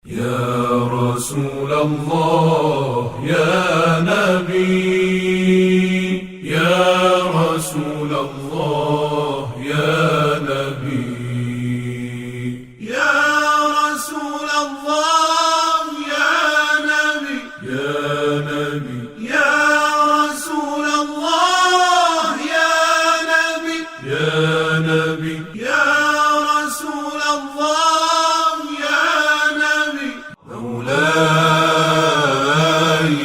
يا رسول الله يا نبي يا رسول الله يا نبي يا رسول الله يا نبي يا نبي يا رسول الله يا نبي يا نبي يا رسول الله يا نبي مولاي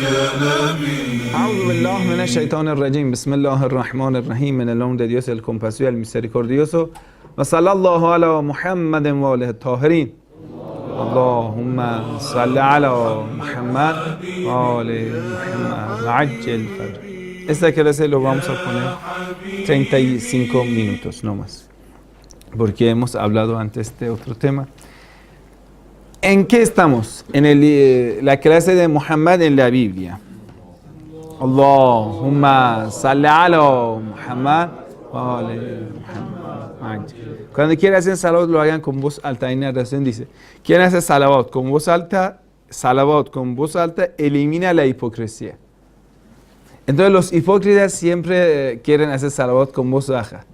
يا نبي. أعوذ بالله من الشيطان الرجيم. بسم الله الرحمن الرحيم. En el nombre de Dios, el compasivo y el misericordioso. وصلى الله على محمد وآله الطاهرين. اللهم صل على محمد وآل محمد وعجل الفجر. Esta clase lo vamos a poner 35 minutos, no más, porque hemos hablado antes de otro tema. ¿En qué estamos? En la clase de Muhammad en la Biblia. Allahumma salli ala Muhammad wa ala Muhammad. Cuando quieran hacer salawat, lo hagan con voz alta. En la narración dice, ¿quieren hacer salawat con voz alta? Salawat con voz alta elimina la hipocresía. Entonces los hipócritas siempre quieren hacer salawat con voz baja.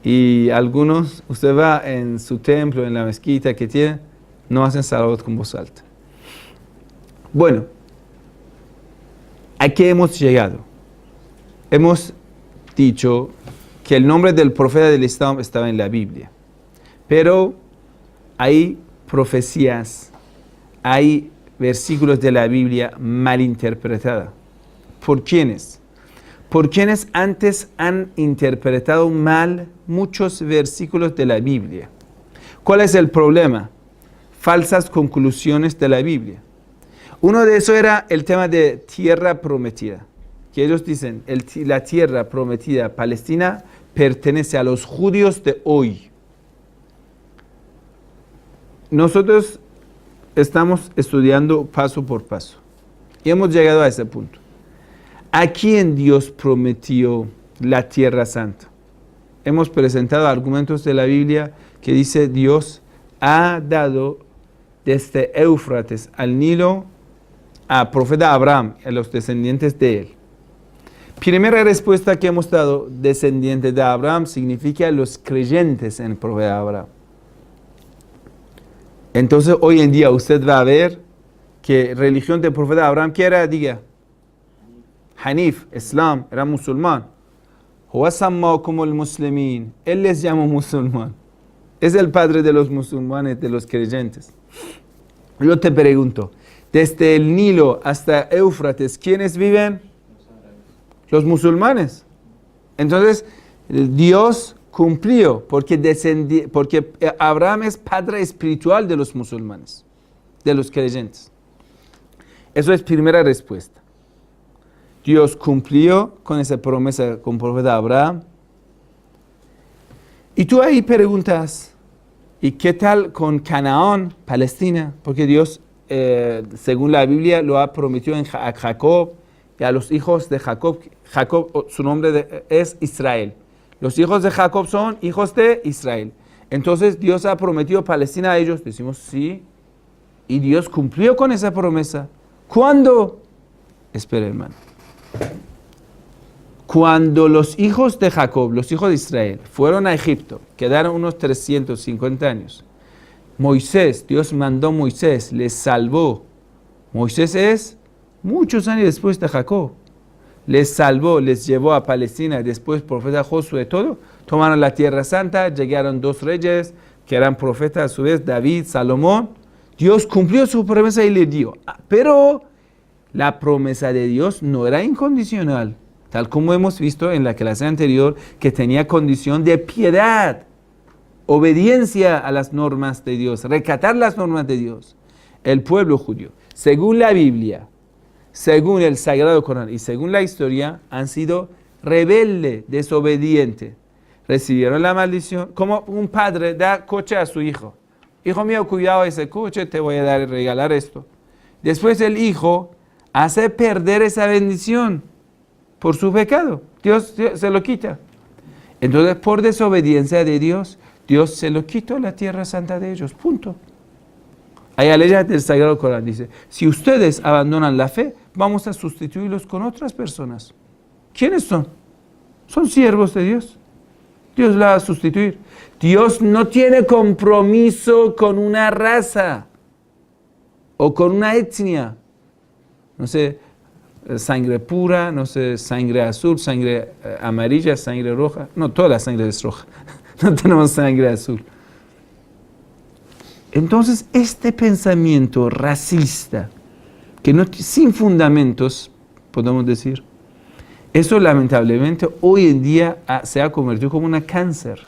Y algunos, usted va en su templo, en la mezquita que tiene, no hacen salawat con voz alta. Bueno, ¿a qué hemos llegado? Hemos dicho que el nombre del profeta del Islam estaba en la Biblia. Pero hay profecías, hay versículos de la Biblia malinterpretados. ¿Por quiénes? Por quienes antes han interpretado mal muchos versículos de la Biblia. ¿Cuál es el problema? Falsas conclusiones de la Biblia. Uno de esos era el tema de tierra prometida, que ellos dicen, la tierra prometida Palestina pertenece a los judíos de hoy. Nosotros estamos estudiando paso por paso y hemos llegado a ese punto. ¿A quién Dios prometió la tierra santa? Hemos presentado argumentos de la Biblia que dice Dios ha dado desde Éufrates al Nilo a profeta Abraham, a los descendientes de él. Primera respuesta que hemos dado, descendientes de Abraham, significa los creyentes en el profeta Abraham. Entonces, hoy en día usted va a ver que religión del profeta Abraham, ¿qué era? Diga. Hanif, Islam, era musulmán. Como el muslimin, él les llamó musulmán. Es el padre de los musulmanes, de los creyentes. Yo te pregunto, desde el Nilo hasta Éufrates, ¿quiénes viven? Los musulmanes. Entonces, Dios cumplió, porque Abraham es padre espiritual de los musulmanes, de los creyentes. Eso es primera respuesta. Dios cumplió con esa promesa con el profeta Abraham. Y tú ahí preguntas, ¿y qué tal con Canaán, Palestina? Porque Dios, según la Biblia, lo ha prometido a Jacob y a los hijos de Jacob. Jacob, su nombre es Israel. Los hijos de Jacob son hijos de Israel. Entonces Dios ha prometido Palestina a ellos. Decimos sí. Y Dios cumplió con esa promesa. ¿Cuándo? Espera, hermano. Cuando los hijos de Jacob, los hijos de Israel, fueron a Egipto, quedaron unos 350 años. Moisés, Dios mandó a Moisés, les salvó. Moisés es muchos años después de Jacob. Les salvó, les llevó a Palestina, después profeta Josué, todo. Tomaron la tierra santa, llegaron dos reyes que eran profetas a su vez, David, Salomón. Dios cumplió su promesa y le dio. Pero la promesa de Dios no era incondicional, tal como hemos visto en la clase anterior, que tenía condición de piedad, obediencia a las normas de Dios, recatar las normas de Dios. El pueblo judío, según la Biblia, según el Sagrado Corán y según la historia, han sido rebeldes, desobedientes. Recibieron la maldición, como un padre da coche a su hijo. Hijo mío, cuidado ese coche, te voy a regalar esto. Después el hijo hace perder esa bendición por su pecado. Dios se lo quita. Entonces, por desobediencia de Dios, Dios se lo quitó la tierra santa de ellos. Punto. Hay leyes del Sagrado Corán, dice, si ustedes abandonan la fe, vamos a sustituirlos con otras personas. ¿Quiénes son? Son siervos de Dios. Dios la va a sustituir. Dios no tiene compromiso con una raza o con una etnia. No sé, sangre pura, no sé, sangre azul, sangre amarilla, sangre roja. No, toda la sangre es roja. No tenemos sangre azul. Entonces, este pensamiento racista, que no, sin fundamentos, podemos decir, eso lamentablemente hoy en día se ha convertido como un cáncer,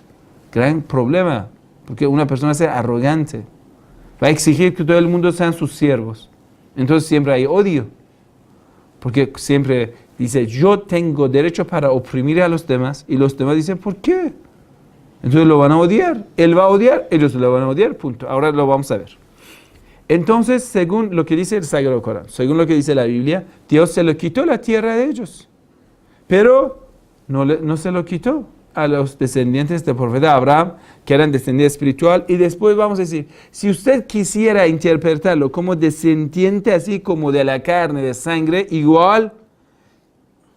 gran problema, porque una persona sea arrogante, va a exigir que todo el mundo sean sus siervos. Entonces siempre hay odio, porque siempre dice, yo tengo derecho para oprimir a los demás, y los demás dicen, ¿por qué? Entonces lo van a odiar, él va a odiar, ellos lo van a odiar, punto. Ahora lo vamos a ver. Entonces, según lo que dice el Sagrado Corán, según lo que dice la Biblia, Dios se lo quitó la tierra de ellos, pero no se lo quitó a los descendientes del profeta Abraham, que eran descendientes espiritual, y después vamos a decir, si usted quisiera interpretarlo como descendiente así como de la carne, de sangre, igual,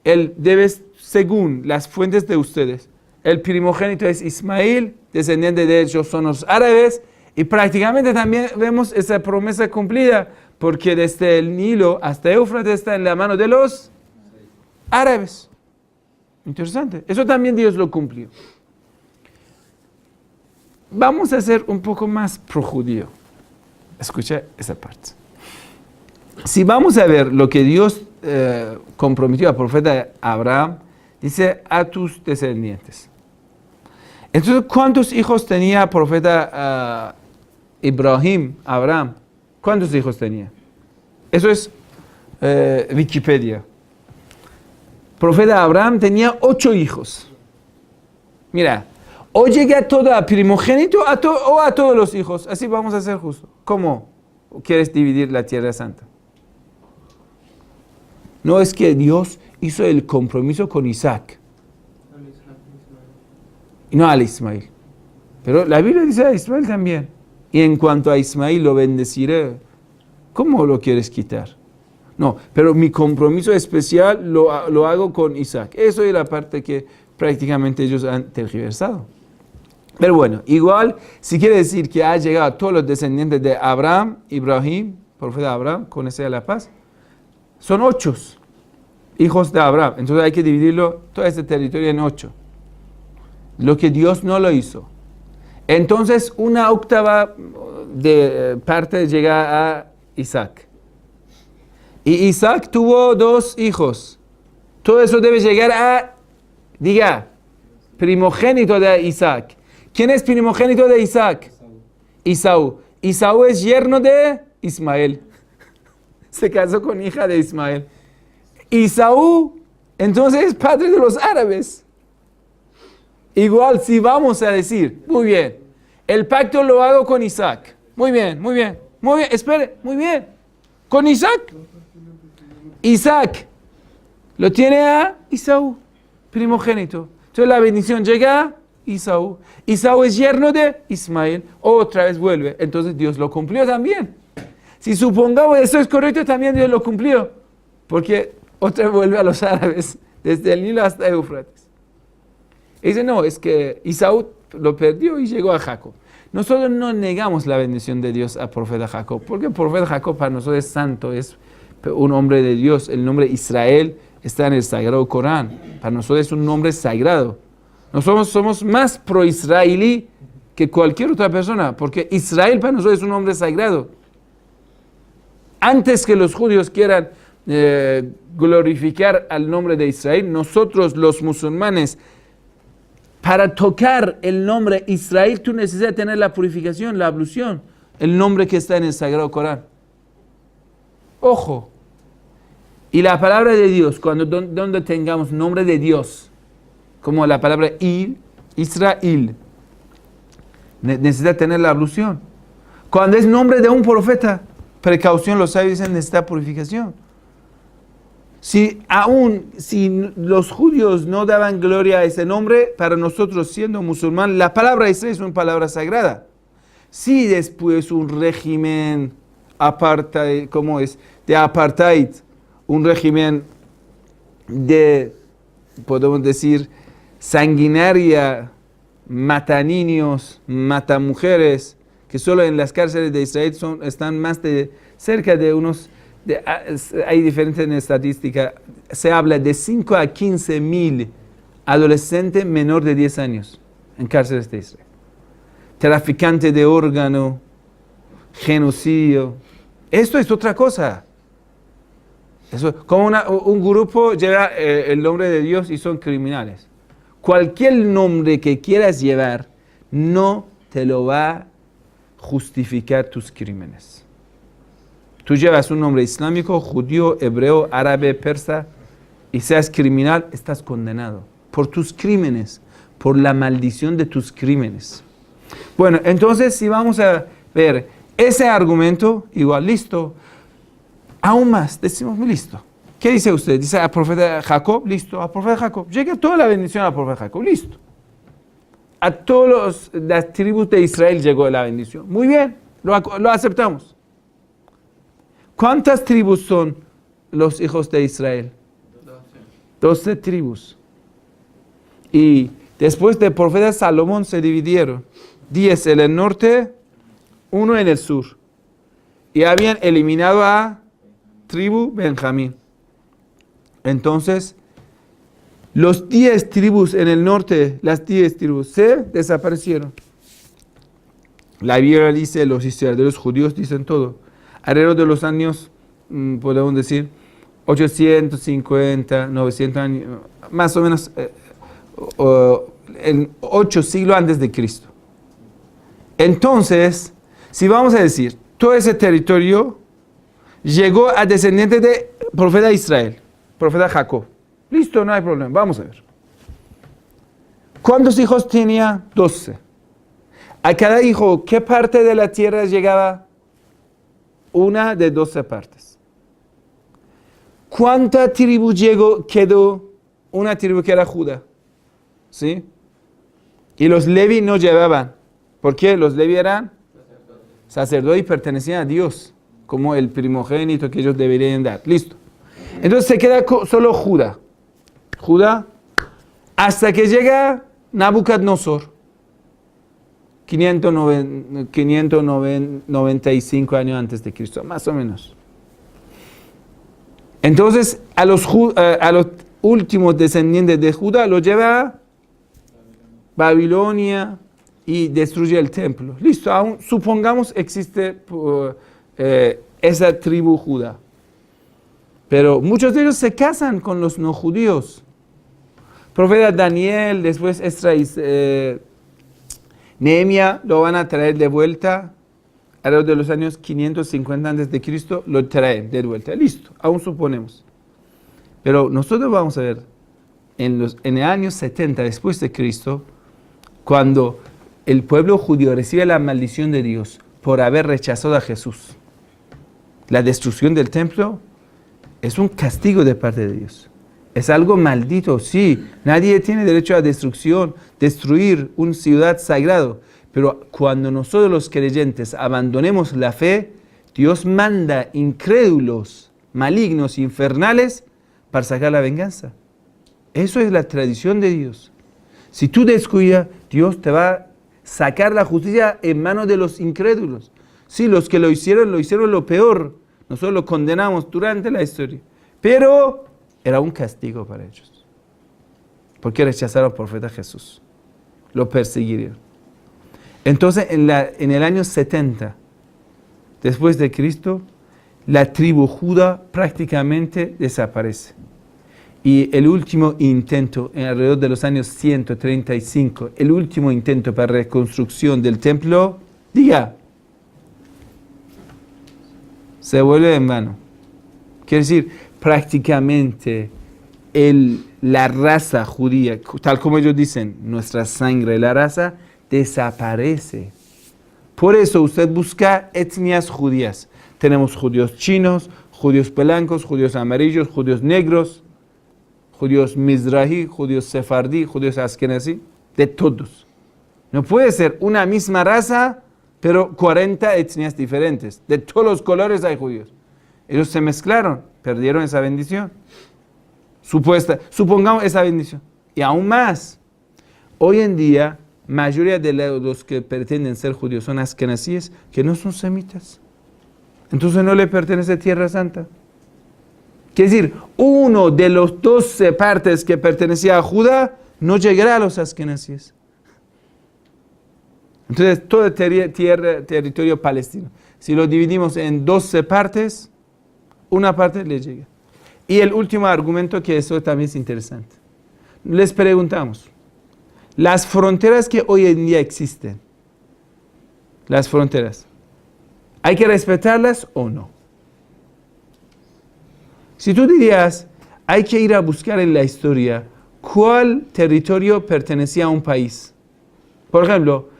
él debe, según las fuentes de ustedes, el primogénito es Ismael, descendiente de ellos son los árabes, y prácticamente también vemos esa promesa cumplida, porque desde el Nilo hasta Éufrates está en la mano de los árabes. Interesante. Eso también Dios lo cumplió. Vamos a ser un poco más pro-judío. Escucha esa parte. Si vamos a ver lo que Dios comprometió al profeta Abraham, dice a tus descendientes. Entonces, ¿cuántos hijos tenía el profeta Abraham? ¿Cuántos hijos tenía? Eso es Wikipedia. Profeta Abraham tenía 8 hijos. Mira, o llega todo a primogénito o a todos los hijos. Así vamos a ser justos. ¿Cómo quieres dividir la tierra santa? No es que Dios hizo el compromiso con Isaac. Y no al Ismael. Pero la Biblia dice a Ismael también. Y en cuanto a Ismael lo bendeciré. ¿Cómo lo quieres quitar? No, pero mi compromiso especial lo hago con Isaac. Eso es la parte que prácticamente ellos han tergiversado. Pero bueno, igual, si quiere decir que ha llegado a todos los descendientes de Abraham, Ibrahim, profeta Abraham, con ese de la paz, son 8 hijos de Abraham. Entonces hay que dividirlo, todo este territorio en 8. Lo que Dios no lo hizo. Entonces una octava de parte llega a Isaac. Y Isaac tuvo 2 hijos. Todo eso debe llegar a, diga, primogénito de Isaac. ¿Quién es primogénito de Isaac? Esaú. Esaú es yerno de Ismael. Se casó con hija de Ismael. Esaú, entonces, es padre de los árabes. Igual, si vamos a decir, muy bien, el pacto lo hago con Isaac. Muy bien, muy bien, muy bien, espere, muy bien. ¿Con Isaac? Isaac lo tiene a Esaú, primogénito. Entonces la bendición llega a Esaú. Esaú es yerno de Ismael. Otra vez vuelve. Entonces Dios lo cumplió también. Si supongamos eso es correcto, también Dios lo cumplió. Porque otra vez vuelve a los árabes, desde el Nilo hasta Éufrates. Y dice, no, es que Esaú lo perdió y llegó a Jacob. Nosotros no negamos la bendición de Dios al profeta Jacob, porque el profeta Jacob para nosotros es santo, es un hombre de Dios. El nombre Israel está en el Sagrado Corán. Para nosotros es un nombre sagrado. Nosotros somos más pro-israelí que cualquier otra persona, porque Israel para nosotros es un nombre sagrado. Antes que los judíos quieran glorificar al nombre de Israel, nosotros los musulmanes, para tocar el nombre Israel, tú necesitas tener la purificación, la ablución, el nombre que está en el Sagrado Corán. Ojo. Y la palabra de Dios, donde tengamos nombre de Dios, como la palabra Israel, necesita tener la ablución. Cuando es nombre de un profeta, precaución, los sabios dicen necesita purificación. Si los judíos no daban gloria a ese nombre, para nosotros siendo musulmán, la palabra Israel es una palabra sagrada. Si después un régimen apartheid, ¿cómo es? De apartheid, un régimen de, podemos decir, sanguinaria, mata niños, mata mujeres, que solo en las cárceles de Israel están más de cerca de unos, hay diferentes en estadística, se habla de 5 a 15 mil adolescentes menor de 10 años en cárceles de Israel. Traficante de órgano, genocidio. Esto es otra cosa. Eso, como un grupo lleva el nombre de Dios y son criminales. Cualquier nombre que quieras llevar no te lo va a justificar tus crímenes. Tú llevas un nombre islámico, judío, hebreo, árabe, persa y seas criminal, estás condenado por tus crímenes, por la maldición de tus crímenes. Bueno, entonces si vamos a ver ese argumento, igual, listo. Aún más, decimos, listo. ¿Qué dice usted? Dice al profeta Jacob, listo, al profeta Jacob. Llega toda la bendición al profeta Jacob, listo. A todas las tribus de Israel llegó la bendición. Muy bien, lo aceptamos. ¿Cuántas tribus son los hijos de Israel? 12 tribus. Y después del profeta Salomón se dividieron. 10 en el norte, 1 en el sur. Y habían eliminado a tribu Benjamín. Entonces, los 10 tribus en el norte, las 10 tribus se desaparecieron. La Biblia dice, los historiadores judíos dicen todo. Alrededor de los años, podemos decir, 850, 900 años, más o menos en 8 siglos antes de Cristo. Entonces, si vamos a decir, todo ese territorio llegó a descendientes de profeta Israel, profeta Jacob. Listo, no hay problema, vamos a ver. ¿Cuántos hijos tenía? 12. A cada hijo, ¿qué parte de la tierra llegaba? Una de 12 partes. ¿Cuánta tribu quedó? Una tribu que era Judá. ¿Sí? Y los Levi no llevaban. ¿Por qué? Los Levi eran sacerdotes y pertenecían a Dios, como el primogénito que ellos deberían dar. Listo. Entonces se queda solo Judá. Judá, hasta que llega Nabucodonosor, 595 años antes de Cristo, más o menos. Entonces, a los últimos descendientes de Judá los lleva a Babilonia y destruye el templo. Listo, aún supongamos existe esa tribu Judá. Pero muchos de ellos se casan con los no judíos. Profeta Daniel, después Esdras, Nehemia lo van a traer de vuelta. Alrededor de los años 550 antes de Cristo lo traen de vuelta. Listo, aún suponemos. Pero nosotros vamos a ver en el año 70 después de Cristo, cuando el pueblo judío recibe la maldición de Dios por haber rechazado a Jesús. La destrucción del templo es un castigo de parte de Dios. Es algo maldito, sí. Nadie tiene derecho a destrucción, destruir una ciudad sagrada. Pero cuando nosotros los creyentes abandonemos la fe, Dios manda incrédulos, malignos, infernales para sacar la venganza. Eso es la tradición de Dios. Si tú descuidas, Dios te va a sacar la justicia en manos de los incrédulos. Sí, los que lo hicieron lo peor. Nosotros lo condenamos durante la historia. Pero era un castigo para ellos. Porque rechazaron al profeta Jesús. Lo persiguieron. Entonces, en el año 70, después de Cristo, la tribu Judá prácticamente desaparece. Y el último intento, alrededor de los años 135, el último intento para reconstrucción del templo, se vuelve en vano. Quiere decir, prácticamente la raza judía, tal como ellos dicen, nuestra sangre, la raza, desaparece. Por eso usted busca etnias judías. Tenemos judíos chinos, judíos blancos, judíos amarillos, judíos negros, judíos mizrahi, judíos sefardí, judíos askenazí, de todos. No puede ser una misma raza pero 40 etnias diferentes. De todos los colores hay judíos. Ellos se mezclaron, perdieron esa bendición. Supongamos esa bendición. Y aún más, hoy en día, mayoría de los que pretenden ser judíos son askenazíes, que no son semitas. Entonces no le pertenece Tierra Santa. Quiere decir, uno de los 12 partes que pertenecía a Judá no llegará a los askenazíes. Entonces, todo el territorio palestino, si lo dividimos en 12 partes, una parte le llega. Y el último argumento, que eso también es interesante. Les preguntamos, las fronteras que hoy en día existen, las fronteras, ¿hay que respetarlas o no? Si tú dirías, hay que ir a buscar en la historia cuál territorio pertenecía a un país. Por ejemplo,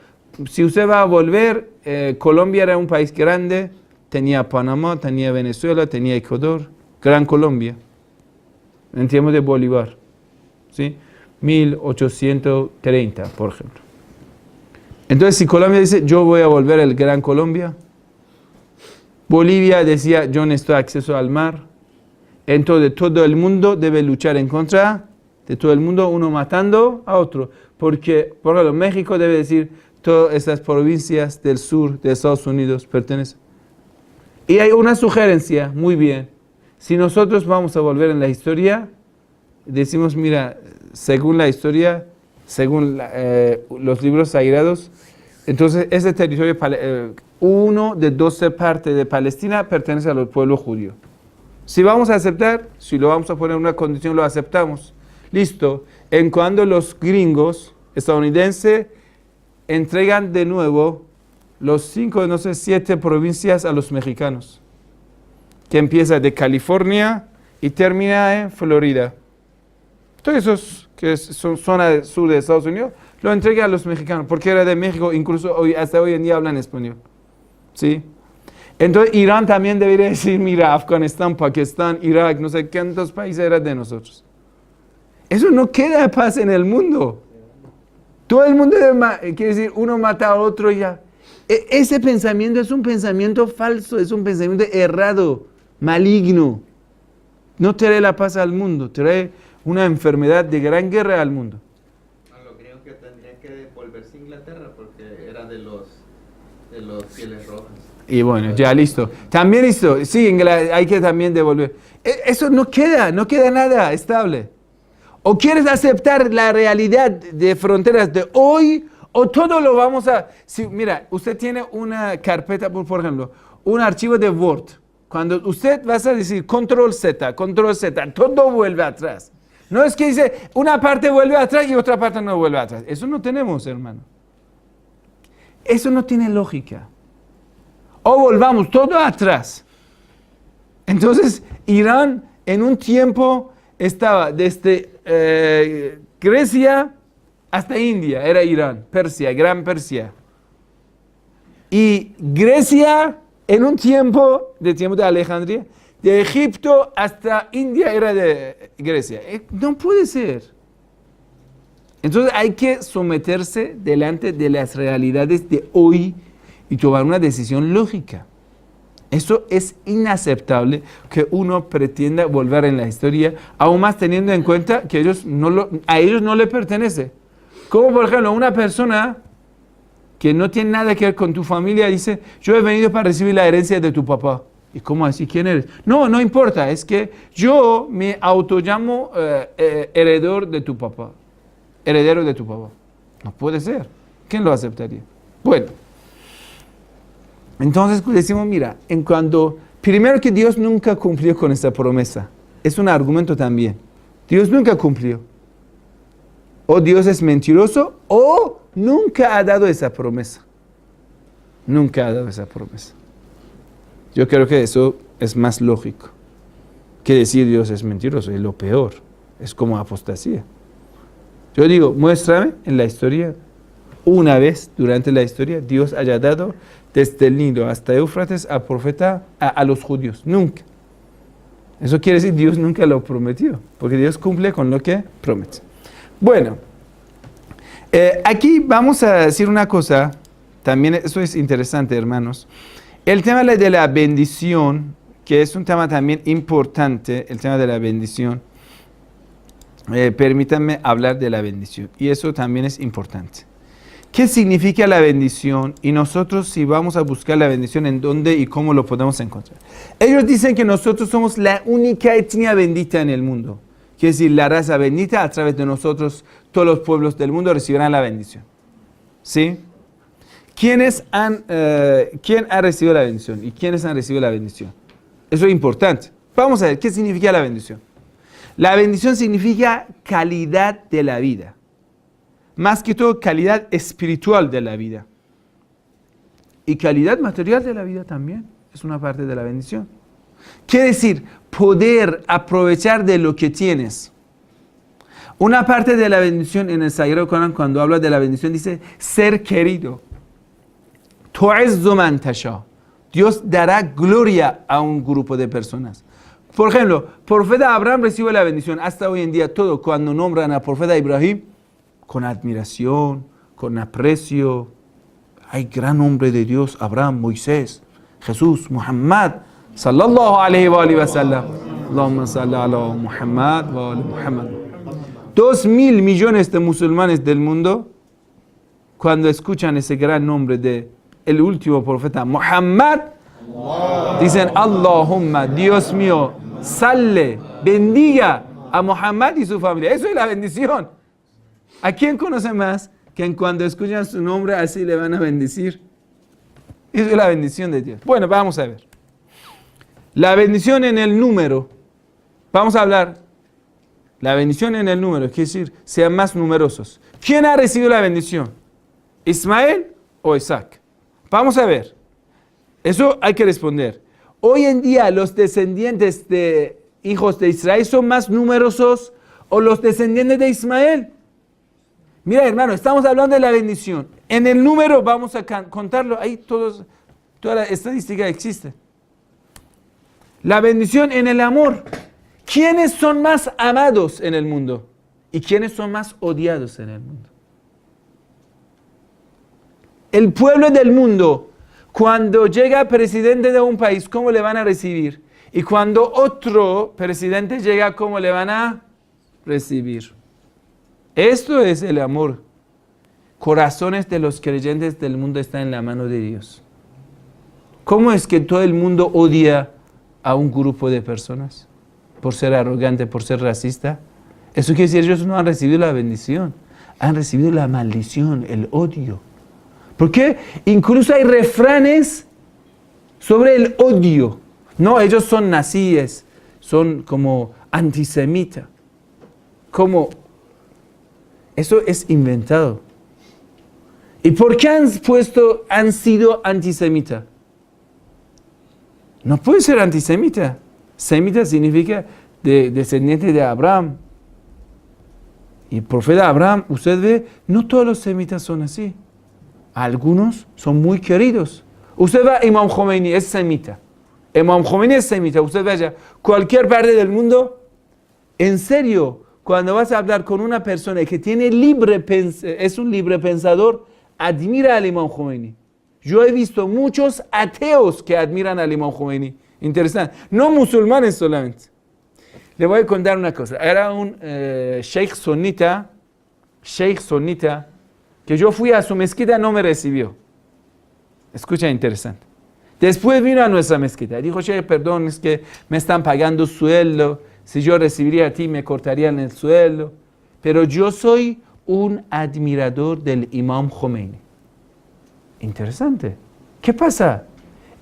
si usted va a volver, Colombia era un país grande, tenía Panamá, tenía Venezuela, tenía Ecuador, Gran Colombia, en tiempos de Bolívar, ¿sí? 1830, por ejemplo. Entonces, si Colombia dice, yo voy a volver al Gran Colombia, Bolivia decía, yo necesito acceso al mar, entonces todo el mundo debe luchar en contra de todo el mundo, uno matando a otro, porque, por ejemplo, México debe decir, todas estas provincias del sur de Estados Unidos pertenecen. Y hay una sugerencia, muy bien, si nosotros vamos a volver en la historia, decimos, mira, según la historia, según los libros sagrados, entonces ese territorio, uno de 12 partes de Palestina pertenece al pueblo judío. Si vamos a aceptar, si lo vamos a poner en una condición, lo aceptamos. Listo. En cuando los gringos estadounidenses entregan de nuevo los 5, no sé, 7 provincias a los mexicanos, que empieza de California y termina en Florida. Todos esos que son zona del sur de Estados Unidos, lo entregan a los mexicanos, porque era de México, incluso hasta hoy en día hablan español. ¿Sí? Entonces Irán también debería decir, mira, Afganistán, Pakistán, Irak, no sé cuántos países eran de nosotros. Eso no queda paz en el mundo. Todo el mundo quiere decir, uno mata a otro y ya. Ese pensamiento es un pensamiento falso, es un pensamiento errado, maligno. No trae la paz al mundo, trae una enfermedad de gran guerra al mundo. Lo creo que tendría que volverse a Inglaterra porque era de los pieles rojas. Y bueno, ya listo. También listo, sí, hay que también devolver. Eso no queda nada estable. O quieres aceptar la realidad de fronteras de hoy, o todo lo vamos a... mira, usted tiene una carpeta, por ejemplo, un archivo de Word. Cuando usted va a decir Control Z, todo vuelve atrás. No es que dice, una parte vuelve atrás y otra parte no vuelve atrás. Eso no tenemos, hermano. Eso no tiene lógica. O volvamos todo atrás. Entonces, Irán en un tiempo estaba desde Grecia hasta India, era Irán, Persia, Gran Persia. Y Grecia en un tiempo de Alejandría, de Egipto hasta India era de Grecia. No puede ser. Entonces hay que someterse delante de las realidades de hoy y tomar una decisión lógica. Eso es inaceptable que uno pretenda volver en la historia, aún más teniendo en cuenta que a ellos no le pertenece. Como por ejemplo una persona que no tiene nada que ver con tu familia dice, yo he venido para recibir la herencia de tu papá. ¿Y cómo así? ¿Quién eres? No importa, es que yo me autollamo heredero de tu papá. No puede ser. ¿Quién lo aceptaría? Bueno. Entonces decimos, mira, primero que Dios nunca cumplió con esa promesa. Es un argumento también. Dios nunca cumplió. O Dios es mentiroso o nunca ha dado esa promesa. Nunca ha dado esa promesa. Yo creo que eso es más lógico que decir Dios es mentiroso. Es lo peor. Es como apostasía. Yo digo, muéstrame en la historia, una vez durante la historia, Dios haya dado desde el Nilo hasta Éufrates a profeta a los judíos. Nunca. Eso quiere decir Dios nunca lo prometió, porque Dios cumple con lo que promete. Bueno, aquí vamos a decir una cosa también eso es interesante, hermanos. El tema de la bendición, que es un tema también importante, el tema de la bendición. Permítanme hablar de la bendición, y eso también es importante. ¿Qué significa la bendición? Y nosotros, si vamos a buscar la bendición, ¿en dónde y cómo lo podemos encontrar? Ellos dicen que nosotros somos la única etnia bendita en el mundo. Quiere decir, la raza bendita, a través de nosotros, todos los pueblos del mundo recibirán la bendición. ¿Sí? ¿Quién ha recibido la bendición? ¿Y quiénes han recibido la bendición? Eso es importante. Vamos a ver, ¿qué significa la bendición? La bendición significa calidad de la vida. Más que todo, calidad espiritual de la vida. Y calidad material de la vida también es una parte de la bendición. Quiere decir, poder aprovechar de lo que tienes. Una parte de la bendición en el Sagrado Corán, cuando habla de la bendición, dice ser querido. Tu'izzu man tasha. Dios dará gloria a un grupo de personas. Por ejemplo, el profeta Abraham recibe la bendición. Hasta hoy en día, todo cuando nombran al profeta Ibrahim, con admiración, con aprecio. Hay gran hombre de Dios, Abraham, Moisés, Jesús, Muhammad, sallallahu alayhi wa sallam. Allahumma salli ala Muhammad wa ala Muhammad. 2.000 millones de musulmanes del mundo, cuando escuchan ese gran nombre de el último profeta, Muhammad, dicen, Allahumma, Dios mío, salve, bendiga a Muhammad y su familia. Eso es la bendición. ¿A quién conoce más que cuando escuchan su nombre así le van a bendecir? Eso es la bendición de Dios. Bueno, vamos a ver. La bendición en el número. Vamos a hablar. La bendición en el número, quiere decir, sean más numerosos. ¿Quién ha recibido la bendición? ¿Ismael o Isaac? Vamos a ver. Eso hay que responder. Hoy en día, ¿los descendientes de hijos de Israel son más numerosos o los descendientes de Ismael? Mira, hermano, estamos hablando de la bendición. En el número vamos a contarlo. Ahí toda la estadística existe. La bendición en el amor. ¿Quiénes son más amados en el mundo? ¿Y quiénes son más odiados en el mundo? El pueblo del mundo, cuando llega presidente de un país, ¿cómo le van a recibir? Y cuando otro presidente llega, ¿cómo le van a recibir? Esto es el amor. Corazones de los creyentes del mundo están en la mano de Dios. ¿Cómo es que todo el mundo odia a un grupo de personas? Por ser arrogante, por ser racista. Eso quiere decir, ellos no han recibido la bendición. Han recibido la maldición, el odio. Porque incluso hay refranes sobre el odio. No, ellos son nazíes, son como antisemitas. Como eso es inventado. ¿Y por qué han sido antisemitas? No puede ser antisemita. Semita significa descendiente de Abraham. Y el profeta Abraham, usted ve, no todos los semitas son así. Algunos son muy queridos. Usted va a Imam Khomeini, es semita. Imam Khomeini es semita. Usted vaya cualquier parte del mundo. En serio, cuando vas a hablar con una persona que tiene es un libre pensador, admira al Imam Khomeini. Yo he visto muchos ateos que admiran al Imam Khomeini. Interesante. No musulmanes solamente. Le voy a contar una cosa. Era un sheikh sonita, que yo fui a su mezquita, no me recibió. Escucha, interesante. Después vino a nuestra mezquita. Dijo, sheikh, perdón, es que me están pagando sueldo. Si yo recibiría a ti, me cortarían el sueldo. Pero yo soy un admirador del Imam Khomeini. Interesante. ¿Qué pasa?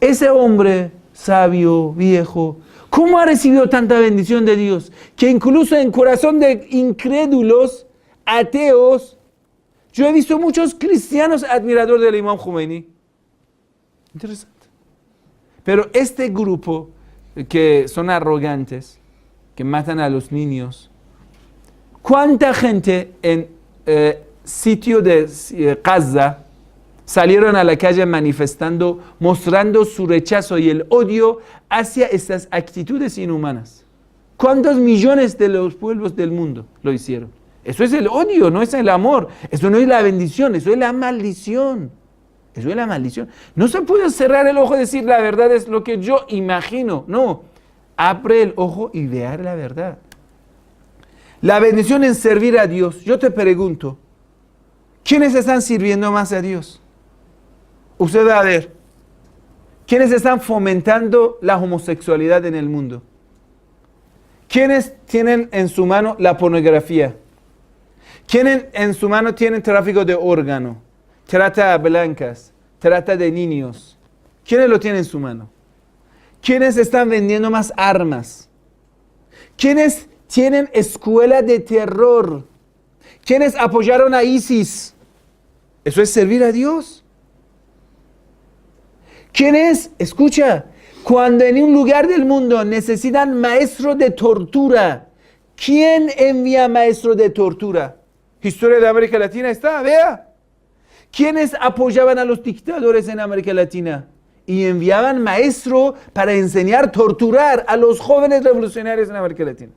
Ese hombre sabio, viejo, ¿cómo ha recibido tanta bendición de Dios? Que incluso en corazón de incrédulos, ateos, yo he visto muchos cristianos admiradores del Imam Khomeini. Interesante. Pero este grupo que son arrogantes, que matan a los niños, ¿cuánta gente en sitio de Gaza salieron a la calle manifestando, mostrando su rechazo y el odio hacia estas actitudes inhumanas? ¿Cuántos millones de los pueblos del mundo lo hicieron? Eso es el odio, no es el amor. Eso no es la bendición, eso es la maldición. Eso es la maldición. No se puede cerrar el ojo y decir la verdad es lo que yo imagino. No, abre el ojo y vea la verdad. La bendición en servir a Dios. Yo te pregunto, ¿quiénes están sirviendo más a Dios? Usted va a ver. ¿Quiénes están fomentando la homosexualidad en el mundo? ¿Quiénes tienen en su mano la pornografía? ¿Quiénes en su mano tienen tráfico de órgano? Trata de blancas, trata de niños. ¿Quiénes lo tienen en su mano? ¿Quiénes están vendiendo más armas? ¿Quiénes tienen escuela de terror? ¿Quiénes apoyaron a ISIS? Eso es servir a Dios. ¿Quiénes? Escucha, cuando en un lugar del mundo necesitan maestro de tortura, ¿quién envía maestro de tortura? Historia de América Latina está, vea. ¿Quiénes apoyaban a los dictadores en América Latina? Y enviaban maestro para enseñar a torturar a los jóvenes revolucionarios en América Latina.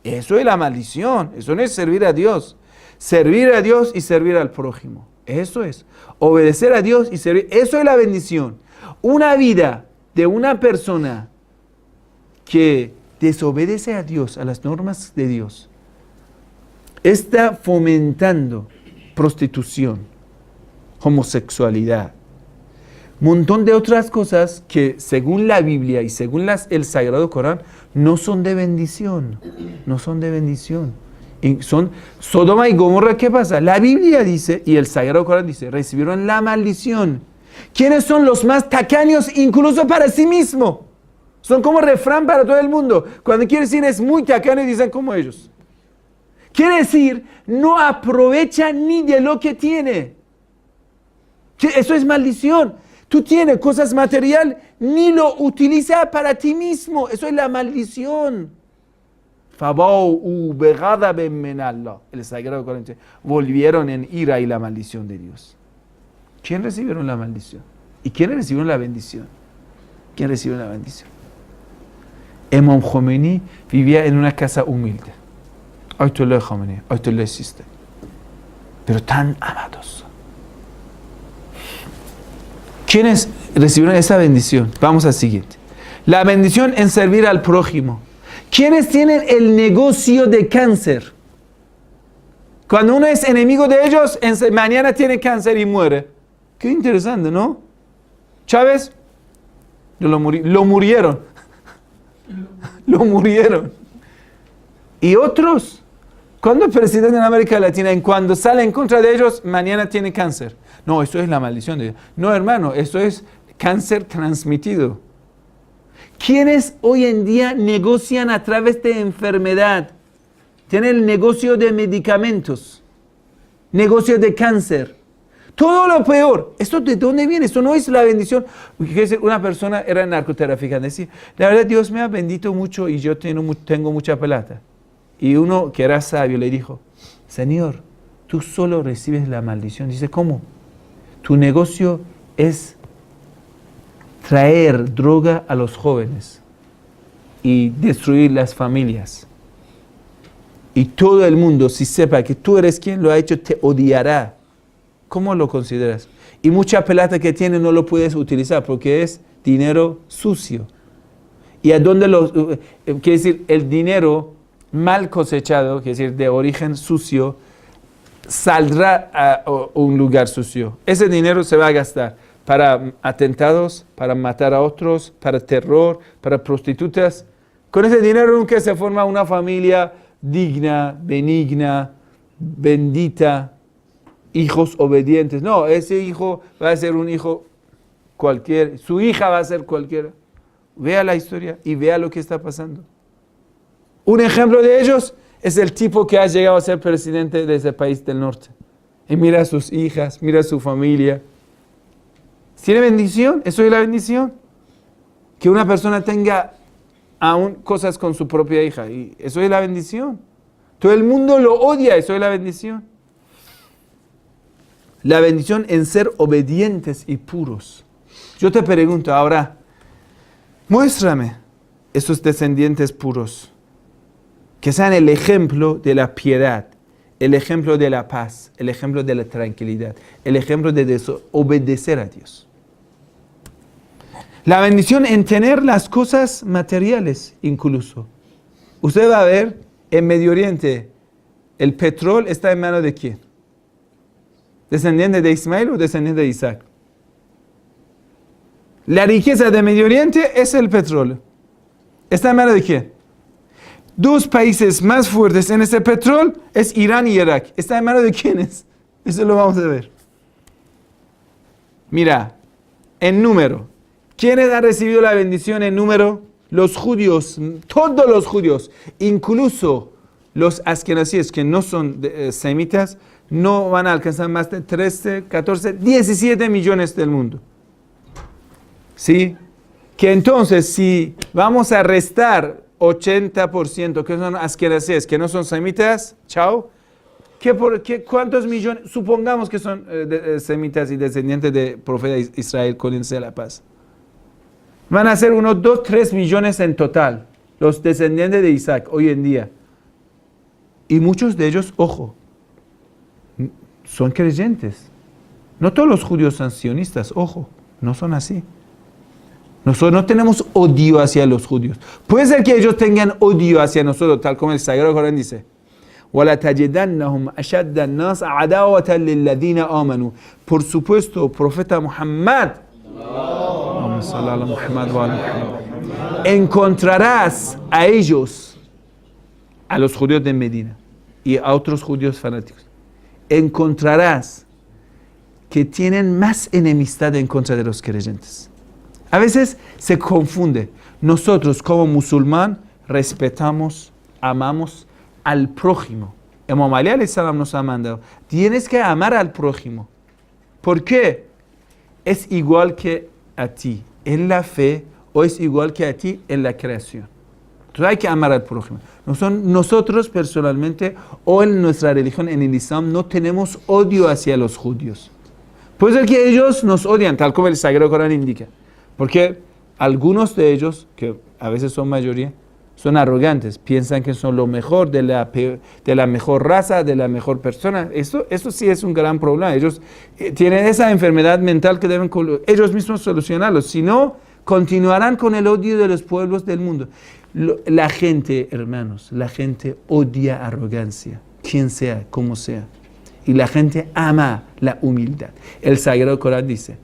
Eso es la maldición, eso no es servir a Dios. Servir a Dios y servir al prójimo. Eso es. Obedecer a Dios y servir. Eso es la bendición. Una vida de una persona que desobedece a Dios, a las normas de Dios, está fomentando prostitución, homosexualidad, montón de otras cosas que según la Biblia y según el Sagrado Corán no son de bendición, no son de bendición. Y son Sodoma y Gomorra, ¿qué pasa? La Biblia dice y el Sagrado Corán dice, recibieron la maldición. ¿Quiénes son los más tacaños incluso para sí mismo? Son como refrán para todo el mundo. Cuando quiere decir es muy tacaño, dicen como ellos. Quiere decir, no aprovecha ni de lo que tiene. Eso es maldición. Tú tienes cosas materiales, ni lo utiliza para ti mismo. Eso es la maldición. El Sagrado Corán dice, volvieron en ira y la maldición de Dios. ¿Quién recibieron la maldición? ¿Y quiénes recibieron la bendición? ¿Quién recibió la bendición? Imam Khomeini vivía en una casa humilde. Ayatollah Khomeini, Ayatollah Sistani. Pero tan amados. ¿Quiénes recibieron esa bendición? Vamos al siguiente. La bendición en servir al prójimo. ¿Quiénes tienen el negocio de cáncer? Cuando uno es enemigo de ellos, mañana tiene cáncer y muere. Qué interesante, ¿no? Chávez, lo murieron. Lo murieron. Y otros, cuando el presidente de América Latina, cuando sale en contra de ellos, mañana tiene cáncer. No, eso es la maldición de Dios. No, hermano, eso es cáncer transmitido. ¿Quiénes hoy en día negocian a través de enfermedad? Tienen el negocio de medicamentos, negocio de cáncer. Todo lo peor. ¿Esto de dónde viene? Esto no es la bendición. Una persona era narcotraficante. Decía, la verdad Dios me ha bendito mucho y yo tengo mucha plata. Y uno que era sabio le dijo, Señor, tú solo recibes la maldición. Dice, ¿cómo? Tu negocio es traer droga a los jóvenes y destruir las familias. Y todo el mundo, si sepa que tú eres quien lo ha hecho, te odiará. ¿Cómo lo consideras? Y mucha plata que tiene no lo puedes utilizar porque es dinero sucio. ¿Y a dónde quiere decir, el dinero mal cosechado, quiere decir, de origen sucio, saldrá a un lugar sucio? Ese dinero se va a gastar para atentados, para matar a otros, para terror, para prostitutas. Con ese dinero nunca se forma una familia digna, benigna, bendita, hijos obedientes. No, ese hijo va a ser un hijo cualquiera, su hija va a ser cualquiera. Vea la historia y vea lo que está pasando. Un ejemplo de ellos es el tipo que ha llegado a ser presidente de ese país del norte. Y mira a sus hijas, mira a su familia. ¿Tiene bendición? Eso es la bendición. Que una persona tenga aún cosas con su propia hija. Y eso es la bendición. Todo el mundo lo odia, eso es la bendición. La bendición en ser obedientes y puros. Yo te pregunto ahora, muéstrame esos descendientes puros, que sean el ejemplo de la piedad, el ejemplo de la paz, el ejemplo de la tranquilidad, el ejemplo de obedecer a Dios. La bendición en tener las cosas materiales incluso. Usted va a ver, en Medio Oriente, el petróleo está en manos de ¿quién? ¿Descendiente de Ismael o descendiente de Isaac? La riqueza de Medio Oriente es el petróleo. ¿Está en manos de quién? Dos países más fuertes en ese petróleo es Irán y Irak. ¿Está en manos de quiénes? Eso lo vamos a ver. Mira, en número. ¿Quiénes han recibido la bendición en número? Los judíos, todos los judíos, incluso los askenazíes que no son semitas, no van a alcanzar más de 13, 14, 17 millones del mundo. ¿Sí? Que entonces, si vamos a restar 80% que son askenazíes, que no son semitas, chao, ¿cuántos millones? Supongamos que son semitas y descendientes de profeta Israel, cólense la paz. Van a ser unos 2, 3 millones en total, los descendientes de Isaac hoy en día. Y muchos de ellos, ojo, son creyentes. No todos los judíos son sionistas, ojo, no son así. Nosotros no tenemos odio hacia los judíos. Puede ser que ellos tengan odio hacia nosotros, tal como el Sagrado Corán dice. وَلَتَجِدَنَّهُمْ أَشَدَّ النَّاسِ عَدَاوَةً لِلَّذِينَ آمَنُوا. Por supuesto, profeta Muhammad, encontrarás a ellos, a los judíos de Medina y a otros judíos fanáticos, encontrarás que tienen más enemistad en contra de los creyentes. A veces se confunde. Nosotros como musulmán respetamos, amamos al prójimo. Imam Ali alayhi salam nos ha mandado. Tienes que amar al prójimo. ¿Por qué? Es igual que a ti en la fe o es igual que a ti en la creación. Entonces hay que amar al prójimo. Nosotros personalmente o en nuestra religión, en el Islam, no tenemos odio hacia los judíos. Puede ser que ellos nos odian, tal como el Sagrado Corán indica. Porque algunos de ellos, que a veces son mayoría, son arrogantes, piensan que son lo mejor de la mejor raza, de la mejor persona. Eso sí es un gran problema. Ellos tienen esa enfermedad mental que deben ellos mismos solucionarlo. Si no, continuarán con el odio de los pueblos del mundo. La gente, hermanos, la gente odia arrogancia, quien sea, como sea. Y la gente ama la humildad. El Sagrado Corán dice,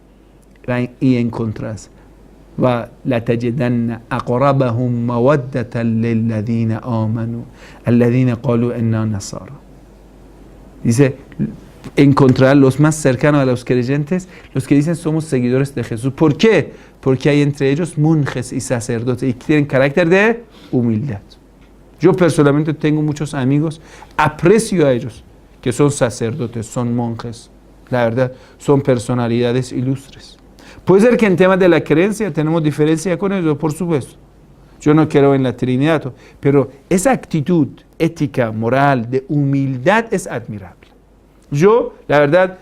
y encontrás, وَلَتَجِدَنَّ أَقْرَبَهُمْ مَوَدَّةً لِلَّذِينَ آمَنُوا الَّذِينَ قَالُوا إِنَّا نَصَارَى. Dice, encontrar los más cercanos a los creyentes, los que dicen somos seguidores de Jesús. ¿Por qué? Porque hay entre ellos monjes y sacerdotes y tienen carácter de humildad. Yo personalmente tengo muchos amigos, aprecio a ellos, que son sacerdotes, son monjes. La verdad, son personalidades ilustres. Puede ser que en temas de la creencia tenemos diferencia con ellos, por supuesto. Yo no creo en la Trinidad, pero esa actitud ética, moral, de humildad es admirable. Yo, la verdad,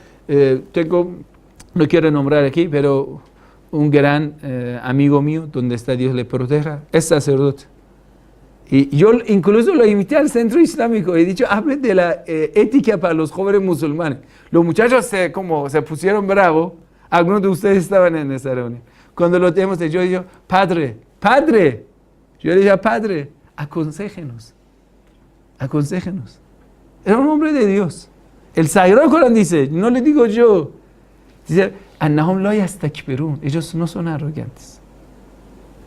no quiero nombrar aquí, pero un gran amigo mío, donde está Dios le proteja, es sacerdote. Y yo incluso lo invité al centro islámico. He dicho, hablen de la ética para los jóvenes musulmanes. Los muchachos se pusieron bravos. Algunos de ustedes estaban en esa reunión. Cuando lo tenemos, yo digo, padre. Yo le dije, padre, aconséjenos. Era un hombre de Dios. El Sagrado Corán dice, no le digo yo, dice, annahum la yastakbirun. Ellos no son arrogantes.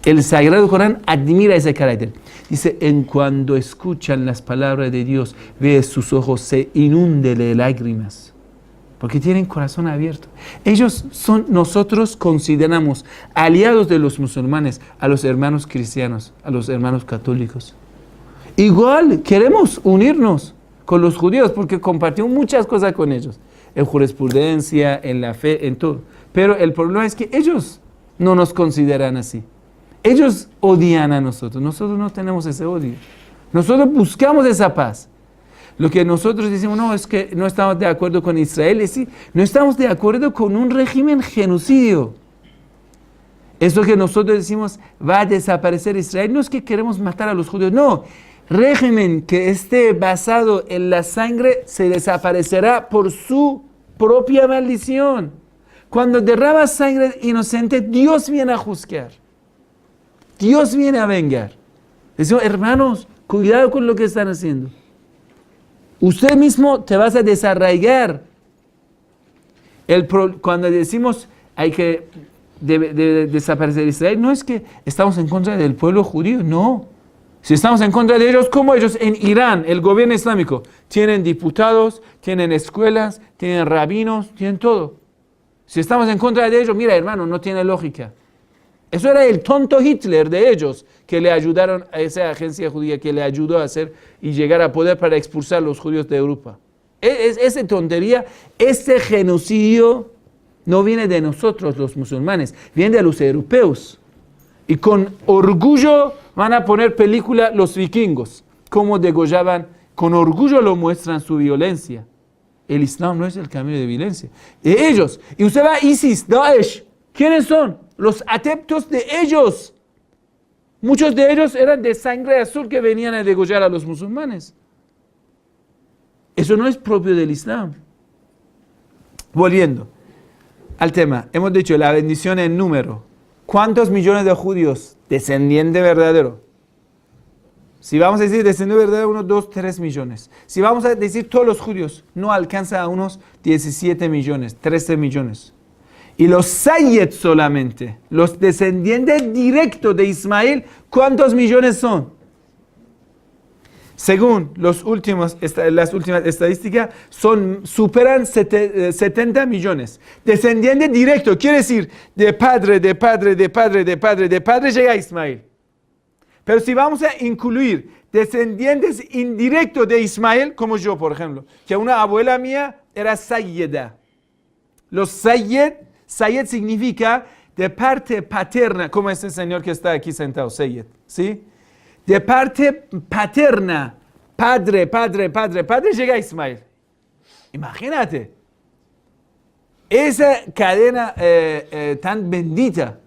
El Sagrado Corán admira ese carácter. Dice, en cuando escuchan las palabras de Dios, ve sus ojos se inunden de lágrimas. Porque tienen corazón abierto. Nosotros consideramos aliados de los musulmanes a los hermanos cristianos, a los hermanos católicos. Igual queremos unirnos con los judíos porque compartimos muchas cosas con ellos. En jurisprudencia, en la fe, en todo. Pero el problema es que ellos no nos consideran así. Ellos odian a nosotros. Nosotros no tenemos ese odio. Nosotros buscamos esa paz. Lo que nosotros decimos, no, es que no estamos de acuerdo con Israel, es decir, no estamos de acuerdo con un régimen genocidio. Eso que nosotros decimos, va a desaparecer Israel, no es que queremos matar a los judíos, no, régimen que esté basado en la sangre se desaparecerá por su propia maldición. Cuando derrama sangre inocente, Dios viene a juzgar. Dios viene a vengar. Decimos, hermanos, cuidado con lo que están haciendo. Usted mismo te vas a desarraigar. Cuando decimos hay que desaparecer Israel, no es que estamos en contra del pueblo judío, no. Si estamos en contra de ellos, como ellos en Irán, el gobierno islámico, tienen diputados, tienen escuelas, tienen rabinos, tienen todo. Si estamos en contra de ellos, mira hermano, no tiene lógica. Eso era el tonto Hitler de ellos, que le ayudaron a esa agencia judía, que le ayudó a hacer y llegar a poder para expulsar a los judíos de Europa. Esa tontería, ese genocidio no viene de nosotros los musulmanes, viene de los europeos. Y con orgullo van a poner película los vikingos, cómo degollaban, con orgullo lo muestran su violencia. El Islam no es el camino de violencia. De ellos. Y usted va a ISIS, Daesh. ¿Quiénes son? Los adeptos de ellos. Muchos de ellos eran de sangre azul que venían a degollar a los musulmanes. Eso no es propio del Islam. Volviendo al tema. Hemos dicho la bendición en número. ¿Cuántos millones de judíos? Descendiente verdadero. Si vamos a decir descendiente verdadero, unos 2, 3 millones. Si vamos a decir todos los judíos, no alcanza a unos 17 millones, 13 millones. Y los Sayyed solamente, los descendientes directos de Ismael, ¿cuántos millones son? Según las últimas estadísticas, superan 70 millones. Descendiente directo, quiere decir de padre, llega a Ismael. Pero si vamos a incluir descendientes indirectos de Ismael, como yo, por ejemplo, que una abuela mía era Sayyeda. Los Sayyed significa de parte paterna, como este señor que está aquí sentado, Sayyed, ¿sí? De parte paterna, padre, llega a Ismael. Imagínate. Esa cadena tan bendita.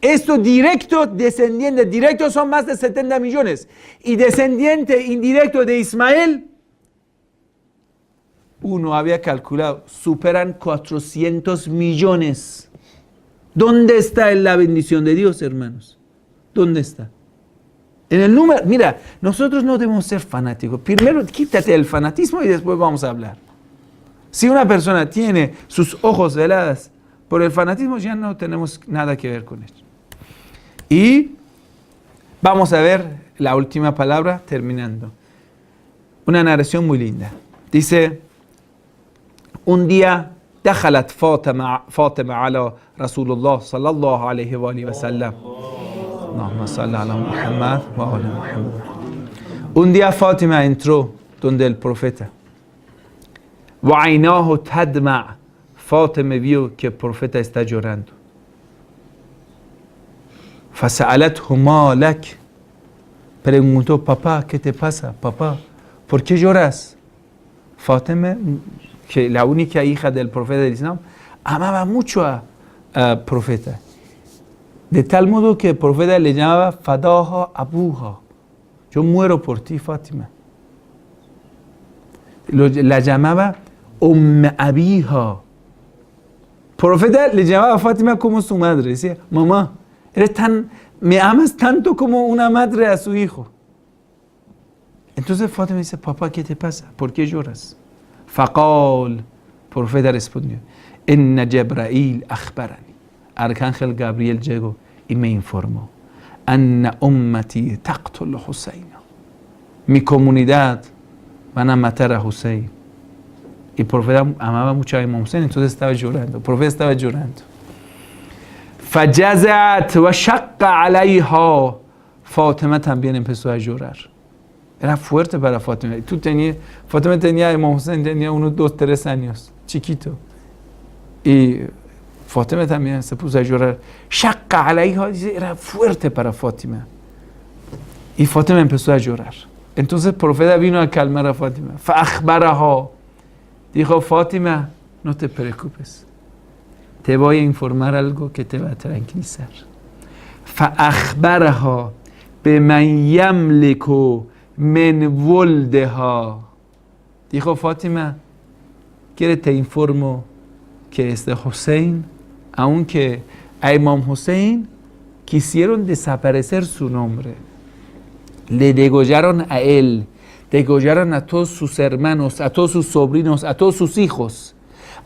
Estos directos, descendientes directos son más de 70 millones. Y descendiente indirecto de Ismael, uno había calculado, superan 400 millones. ¿Dónde está la bendición de Dios, hermanos? ¿Dónde está? En el número, mira, nosotros no debemos ser fanáticos. Primero quítate el fanatismo y después vamos a hablar. Si una persona tiene sus ojos velados por el fanatismo, ya no tenemos nada que ver con eso. Y vamos a ver la última palabra terminando. Una narración muy linda. Dice, un día, دخلت فاطمة على رسول الله صلى الله عليه وآله وسلم. اللهم صل على محمد وآل محمد. Un día Fátima entró donde el profeta. وعيناه تدمع. Fátima vio que el profeta está llorando. فسألته ما لك. Preguntó, papá, ¿qué te pasa? Papá, ¿por qué lloras? Fátima, que la única hija del profeta del Islam, amaba mucho al profeta. De tal modo que el profeta le llamaba Fadaha Abuha. Yo muero por ti, Fátima. La llamaba Abiha. El profeta le llamaba a Fátima como su madre. Decía, mamá, me amas tanto como una madre a su hijo. Entonces Fátima dice, papá, ¿qué te pasa? ¿Por qué lloras? Faqal, el profeta respondió, Inna Jibrail akhbarani. Arcángel Gabriel llegó y me informó, Anna ummati taqtul Husayn. Mi comunidad van a matar a Husayn. Y el profeta amaba mucho a Imam Hussein, entonces estaba llorando. El profeta estaba llorando. Fajazat wa shaqqa alayha. Fátima también empezó a llorar. Era fuerte para Fátima. Fátima tenía, Imam Hussein tenía unos 2, 3 años, chiquito. Y Fátima también se puso a llorar. Shaqqa alayha, era fuerte para Fátima. Y Fátima empezó a llorar. Entonces el profeta vino a calmar a Fátima. Fa akhbaraha. Dijo, Fátima, no te preocupes. Te voy a informar algo que te va a tranquilizar. Fa akhbaraha biman yamliku من ولدها. Dijo Fátima, quiere te informo que Hussein, aunque a Imam Hussein quisieron desaparecer su nombre, le degollaron a él, degollaron a todos sus hermanos, a todos sus sobrinos, a todos sus hijos,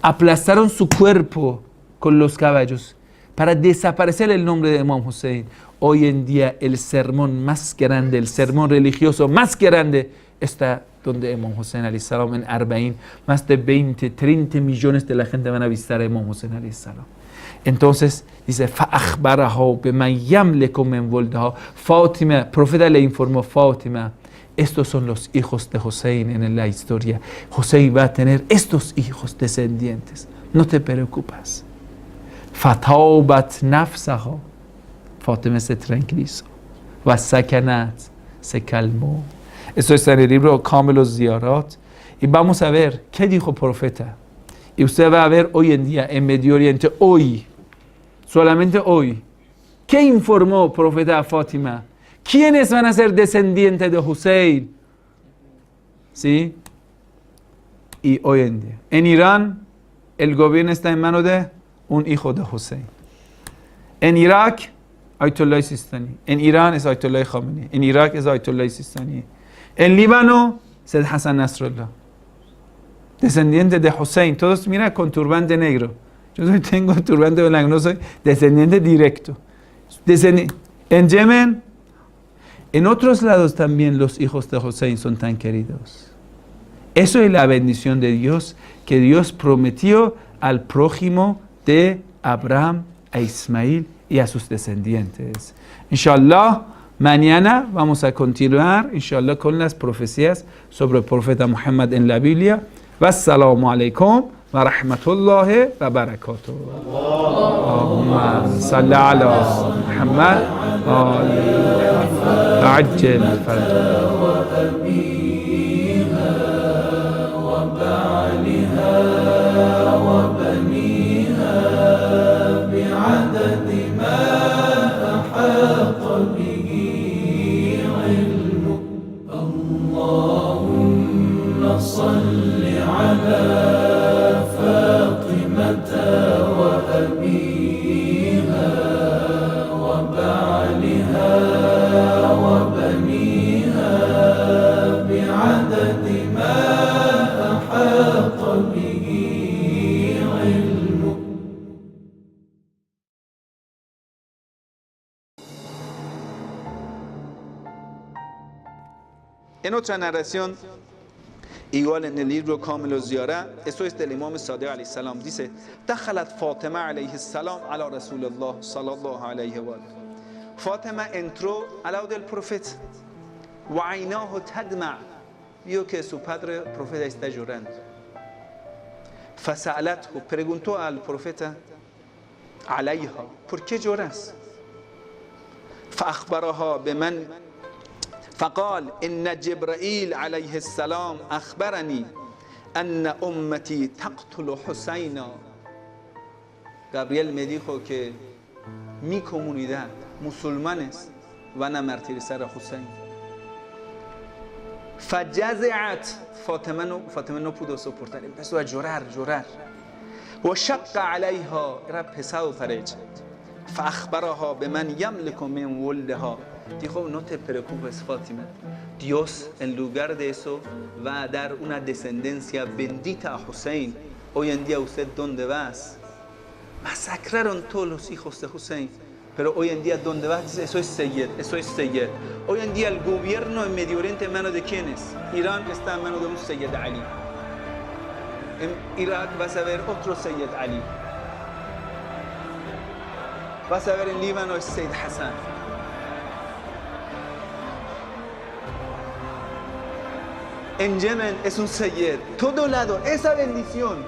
aplastaron su cuerpo con los caballos para desaparecer el nombre de Imam Hussein. Hoy en día el sermón más grande, el sermón religioso más grande está donde Imam Hussein alayhi salam en Arba'in. Más de 20, 30 millones de la gente van a visitar a Imam Hussein alayhi salam. Entonces dice, فَأَخْبَرَهُ بِمَنْ يَمْلِكُ مِنْ وَلْدَهُ. Fátima, profeta le informó, Fátima, estos son los hijos de Hussein en la historia. Hussein va a tener estos hijos descendientes. No te preocupes. فَتَوْبَتْ نَفْسَهُ. Fátima se tranquilizó. وَسَكَنَتْ, se calmó. Esto está en el libro Kamil al-Ziyarat. Y vamos a ver qué dijo el profeta. Y usted va a ver hoy en día en Medio Oriente, hoy, solamente hoy, ¿qué informó el profeta a Fátima? ¿Quiénes van a ser descendientes de Hussein? ¿Sí? Y hoy en día. En Irán, el gobierno está en manos de un hijo de Hussein. En Irak, Ayatollah Sistani. En Irán es Ayatollah Khamenei. En Irak es Ayatollah Sistani. En Líbano, Said Hassan Nasrallah. Descendiente de Hussein. Todos, mira, con turbante negro. Yo tengo turbante blanco, no soy descendiente directo. En Yemen, en otros lados también los hijos de Hussein son tan queridos. Eso es la bendición de Dios, que Dios prometió al prójimo de Abraham, a Ismael y a sus descendientes. Inshallah, mañana vamos a continuar, inshallah, con las profecías sobre el profeta Muhammad en la Biblia. Wassalamu alaikum wa rahmatullahi wa barakatuh. Allahumma salli ala Muhammad wa ajil صل على فاطمة وأبيها وبعلها وبنيها بعدد ما أحاط به علمك. En otra narración, igual en el libro Kamil al-Ziyarat, esto es del Imam Sadiq alayhi salam, dice, دخلت فاطمة عليه السلام على رسول الله صلى الله عليه وآله. Fátima entró al lado del profeta. وعيناه تدمع. Vio que su padre, el profeta, está llorando. فسألته, preguntó al profeta, عليها, ¿por qué lloras? فأخبرها بمن فقال إن جبرائيل عليه السلام أخبرني أن أمتي تقتل حسينا. Gabriel me dijo que mi comunidad, musulmanes, van a martirizar a Hussein. فجزعت. Fátima no pudo soportar, empezó a llorar. وشق عليها, era pesado para ella. فأخبرها بمن يملك من ولدها. Dijo, no te preocupes, Fátima. Dios, en lugar de eso, va a dar una descendencia bendita a Hussein. Hoy en día, ¿usted dónde vas? Masacraron todos los hijos de Hussein. Pero hoy en día, ¿dónde vas? Dice, eso es Sayyid. Hoy en día, el gobierno en Medio Oriente, ¿en manos de quién es? Irán está en manos de un Sayyid Ali. En Irak vas a ver otro Sayyid Ali. Vas a ver en Líbano es Sayyid Hassan. En Yemen es un Sayyid. Todo lado, esa bendición.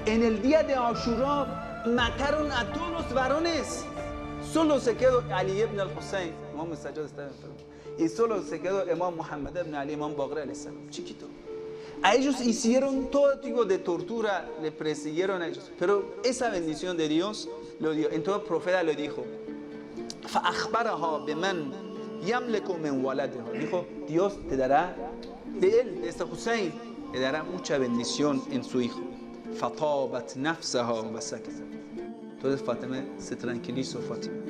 En el día de Ashura mataron a todos los varones. Solo se quedó Ali ibn al-Hussein. Imam Sajjad estaba enfermo. Y solo se quedó Imam Muhammad ibn Ali, Imam Baqir alayhi salam, chiquito. A ellos hicieron todo tipo de tortura, le persiguieron a ellos. Pero esa bendición de Dios lo dio. Entonces el profeta le dijo, فأخبرها بمن yamleku min waladihi. Dijo, Dios te dará de él, de este Hussein, le dará mucha bendición en su hijo. Fatabat nafsaha wa sakat. Entonces Fátima se tranquilizó, Fátima.